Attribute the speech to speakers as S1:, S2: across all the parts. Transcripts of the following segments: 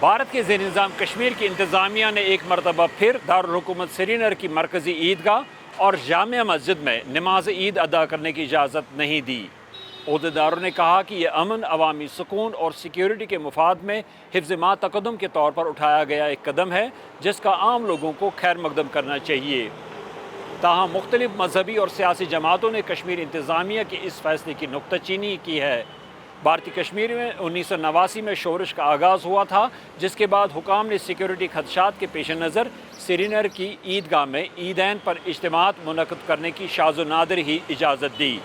S1: بھارت کے زیر نظام کشمیر کی انتظامیہ نے ایک مرتبہ پھر دارالحکومت سری نگر کی مرکزی عیدگاہ اور جامع مسجد میں نماز عید ادا کرنے کی اجازت نہیں دی۔ عہدیداروں نے کہا کہ یہ امن، عوامی سکون اور سیکیورٹی کے مفاد میں حفظ ما تقدم کے طور پر اٹھایا گیا ایک قدم ہے جس کا عام لوگوں کو خیر مقدم کرنا چاہیے۔ تاہم مختلف مذہبی اور سیاسی جماعتوں نے کشمیر انتظامیہ کے اس فیصلے کی نکتہ چینی کی ہے۔ بھارتی کشمیر میں 1989 میں شورش کا آغاز ہوا تھا، جس کے بعد حکام نے سیکیورٹی خدشات کے پیش نظر سری نگر کی عیدگاہ میں عیدین پر اجتماعات منعقد کرنے کی شاذ و نادر ہی اجازت دی،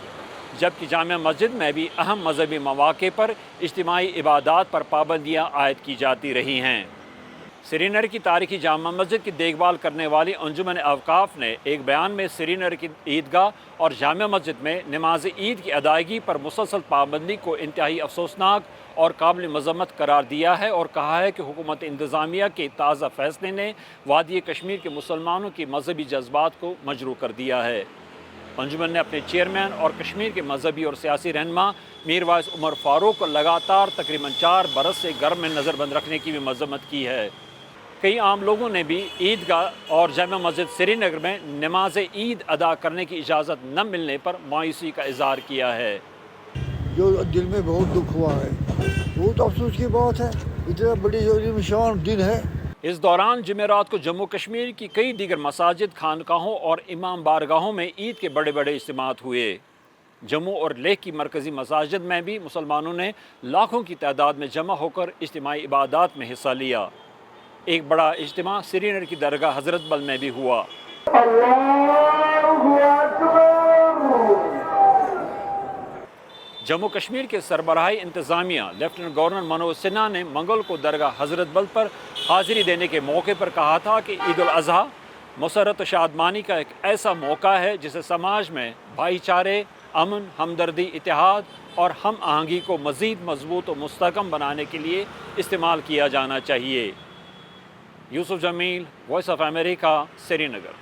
S1: جبکہ جامع مسجد میں بھی اہم مذہبی مواقع پر اجتماعی عبادات پر پابندیاں عائد کی جاتی رہی ہیں۔ سری نگر کی تاریخی جامع مسجد کی دیکھ بھال کرنے والی انجمن اوقاف نے ایک بیان میں سری نگر کی عیدگاہ اور جامع مسجد میں نماز عید کی ادائیگی پر مسلسل پابندی کو انتہائی افسوسناک اور قابل مذمت قرار دیا ہے اور کہا ہے کہ حکومت انتظامیہ کے تازہ فیصلے نے وادی کشمیر کے مسلمانوں کی مذہبی جذبات کو مجروح کر دیا ہے۔ انجمن نے اپنے چیئرمین اور کشمیر کے مذہبی اور سیاسی رہنما میر وائس عمر فاروق کو لگاتار تقریباً 4 برس سے گھر میں نظر بند رکھنے کی بھی مذمت کی ہے۔ کئی عام لوگوں نے بھی عیدگاہ اور جامع مسجد سری نگر میں نماز عید ادا کرنے کی اجازت نہ ملنے پر مایوسی کا اظہار کیا ہے۔
S2: جو دل میں بہت دکھ ہوا ہے، بہت افسوس کی بات ہے، اتنا بڑی شان دن ہے۔
S1: اس دوران جمعرات کو جموں کشمیر کی کئی دیگر مساجد، خانقاہوں اور امام بارگاہوں میں عید کے بڑے بڑے اجتماعات ہوئے۔ جموں اور لیہ کی مرکزی مساجد میں بھی مسلمانوں نے لاکھوں کی تعداد میں جمع ہو کر اجتماعی عبادات میں حصہ لیا۔ ایک بڑا اجتماع سری نگر کی درگاہ حضرت بل میں بھی ہوا۔ جموں کشمیر کے سربراہی انتظامیہ لیفٹیننٹ گورنر منوج سنہا نے منگل کو درگاہ حضرت بل پر حاضری دینے کے موقع پر کہا تھا کہ عید الاضحیٰ مسرت و شادمانی کا ایک ایسا موقع ہے جسے سماج میں بھائی چارے، امن، ہمدردی، اتحاد اور ہم آہنگی کو مزید مضبوط و مستحکم بنانے کے لیے استعمال کیا جانا چاہیے۔ Yusuf Jamil, voice of America, Sri Nagar.